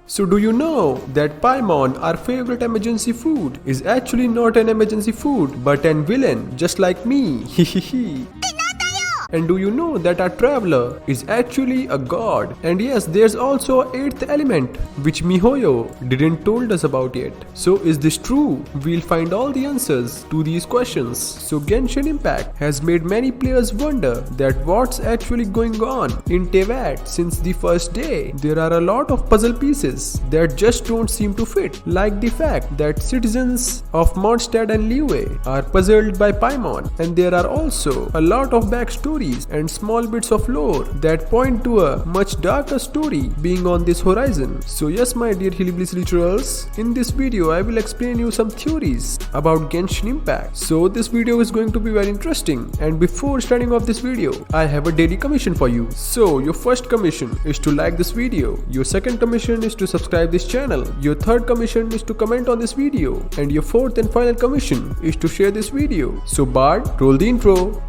So do you know that Paimon, our favorite emergency food, is actually not an emergency food but an villain just like me. Hehehe. And do you know that our traveler is actually a god? And yes, there's also an eighth element which Mihoyo didn't told us about yet. So is this true? We'll find all the answers to these questions. So Genshin Impact has made many players wonder that what's actually going on in Teyvat since the first day. There are a lot of puzzle pieces that just don't seem to fit, like the fact that citizens of Mondstadt and Liyue are puzzled by Paimon, and there are also a lot of backstories and small bits of lore that point to a much darker story being on this horizon. So yes, my dear Hillbillies literals, in this video I will explain you some theories about Genshin Impact. So this video is going to be very interesting, and before starting off this video, I have a daily commission for you. So your first commission is to like this video, your second commission is to subscribe this channel, your third commission is to comment on this video, and your fourth and final commission is to share this video. So Bard, roll the intro.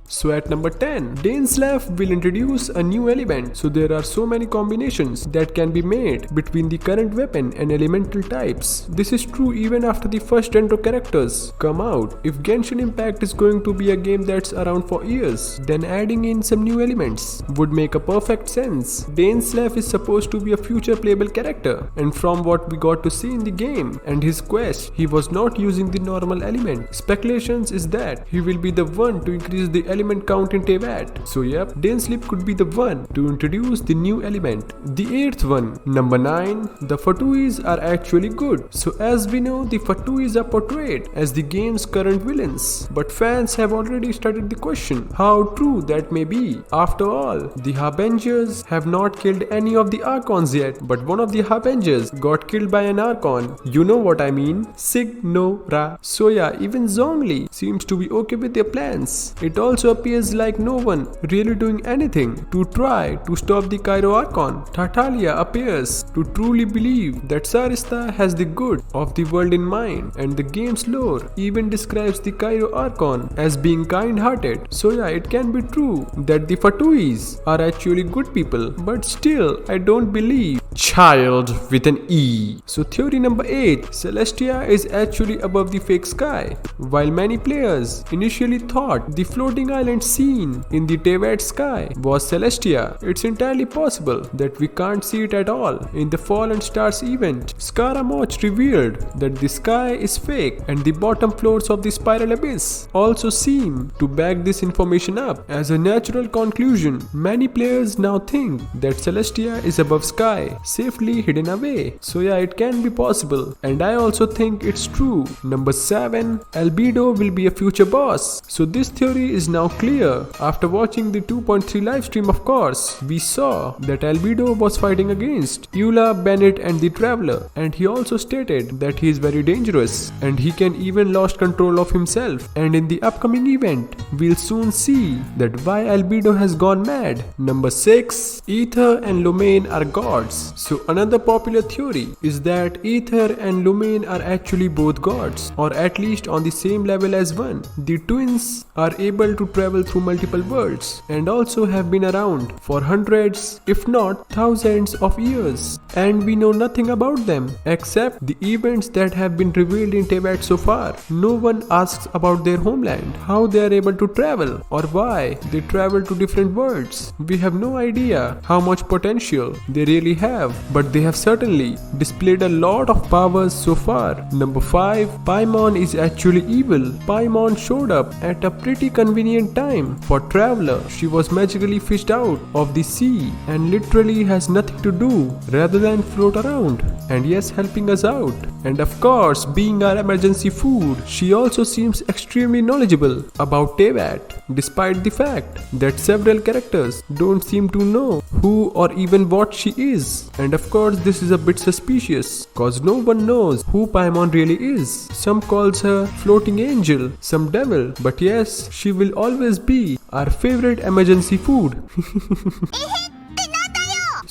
So at number 10, Dainsleif will introduce a new element. So there are so many combinations that can be made between the current weapon and elemental types. This is true even after the first intro characters come out. If Genshin Impact is going to be a game that's around for years, then adding in some new elements would make a perfect sense. Dainsleif is supposed to be a future playable character, and from what we got to see in the game and his quest, he was not using the normal element. Speculations is that he will be the one to increase the element count in Teyvat. So yep, Dainsleif could be the one to introduce the new element. The 8th one, number 9, the Fatuis are actually good. So as we know, the Fatuis are portrayed as the game's current villains. But fans have already started the question how true that may be. After all, the Harbingers have not killed any of the Archons yet, but one of the Harbingers got killed by an Archon. You know what I mean? Signora. So yeah, even Zhongli seems to be okay with their plans. It also appears like no one really doing anything to try to stop the Cairo Archon. Tartaglia appears to truly believe that Sarista has the good of the world in mind, and the game's lore even describes the Cairo Archon as being kind-hearted. So yeah, it can be true that the Fatuis are actually good people, but still I don't believe child with an E. So theory number 8, Celestia is actually above the fake sky. While many players initially thought the floating island seen in the Teyvat sky was Celestia, it's entirely possible that we can't see it at all. In the Fallen Stars event, Scaramouche revealed that the sky is fake, and the bottom floors of the Spiral Abyss also seem to back this information up. As a natural conclusion, many players now think that Celestia is above sky, safely hidden away. So yeah, it can be possible, and I also think it's true. Number 7, Albedo will be a future boss. So this theory is now clear. After watching the 2.3 livestream, of course, we saw that Albedo was fighting against Eula, Bennett and the Traveler, and he also stated that he is very dangerous and he can even lost control of himself. And in the upcoming event, we'll soon see that why Albedo has gone mad. Number 6, Aether and Lumaine are gods. So another popular theory is that Aether and Lumaine are actually both gods, or at least on the same level as one. The twins are able to travel through multiple worlds and also have been around for hundreds, if not thousands of years, and we know nothing about them except the events that have been revealed in Teyvat so far. No one asks about their homeland, how they are able to travel, or why they travel to different worlds. We have no idea how much potential they really have, but they have certainly displayed a lot of powers so far. Number 5, Paimon is actually evil. Paimon showed up at a pretty convenient time for Traveler. She was magically fished out of the sea and literally has nothing to do rather than float around, and yes, helping us out. And of course, being our emergency food, she also seems extremely knowledgeable about Teyvat, despite the fact that several characters don't seem to know who or even what she is. And of course, this is a bit suspicious cause no one knows who Paimon really is. Some calls her floating angel, some devil, but yes, she will always be our favorite emergency food.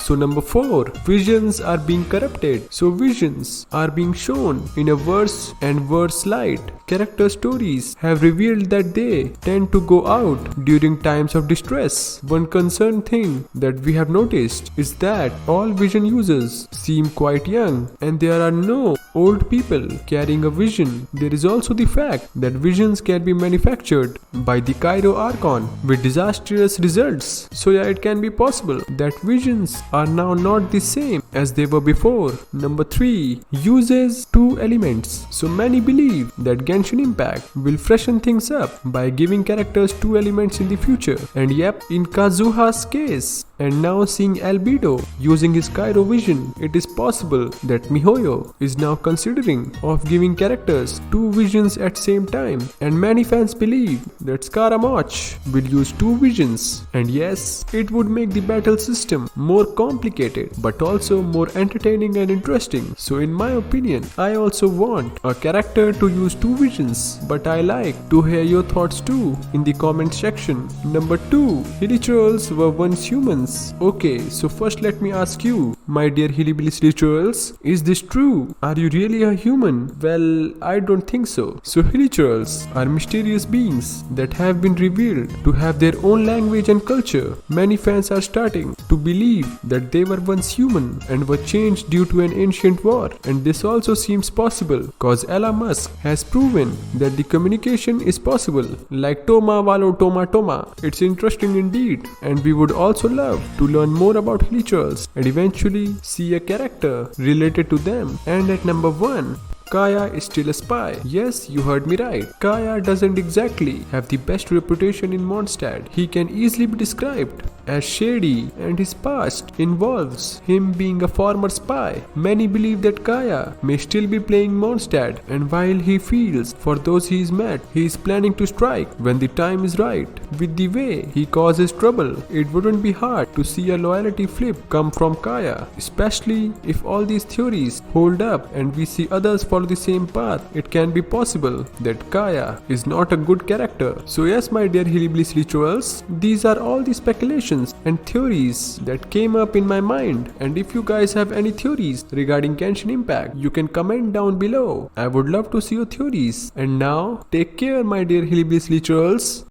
So number 4, visions are being corrupted. So visions are being shown in a worse and worse light. Character stories have revealed that they tend to go out during times of distress. One concerned thing that we have noticed is that all vision users seem quite young and there are no old people carrying a vision. There is also the fact that visions can be manufactured by the Cairo Archon with disastrous results. So yeah, it can be possible that visions are now not the same as they were before. Number 3, uses 2 elements. So many believe that Genshin Impact will freshen things up by giving characters 2 elements in the future. And yep, in Kazuha's case, and now seeing Albedo using his Cairo vision, it is possible that MiHoYo is now considering of giving characters 2 visions at same time. And many fans believe that Scaramouche will use 2 visions. And yes, it would make the battle system more complicated but also more entertaining and interesting. So in my opinion, I also want a character to use 2 visions, but I like to hear your thoughts too in the comment section. Number 2, Hilichurls were once humans. Okay, so first let me ask you, my dear Hillbilly Hilichurls, is this true? Are you really a human? Well, I don't think so. So Hilichurls are mysterious beings that have been revealed to have their own language and culture. Many fans are starting to believe that they were once human and were changed due to an ancient war. And this also seems possible cause Elon Musk has proven that the communication is possible, like Toma Valo Toma Toma. It's interesting indeed, and we would also love to learn more about Hilichurls and eventually see a character related to them. And at number 1, Kaeya is still a spy. Yes, you heard me right. Kaeya doesn't exactly have the best reputation in Mondstadt. He can easily be described as shady and his past involves him being a former spy. Many believe that Kaeya may still be playing Mondstadt, and while he feels for those he is met, he is planning to strike when the time is right. With the way he causes trouble, it wouldn't be hard to see a loyalty flip come from Kaeya, especially if all these theories hold up and we see others follow the same path. It can be possible that Kaeya is not a good character. So yes, my dear Hillbilly Rituals, these are all the speculations and theories that came up in my mind, and if you guys have any theories regarding Genshin Impact, you can comment down below. I would love to see your theories. And now, take care, my dear Hillbilly Rituals.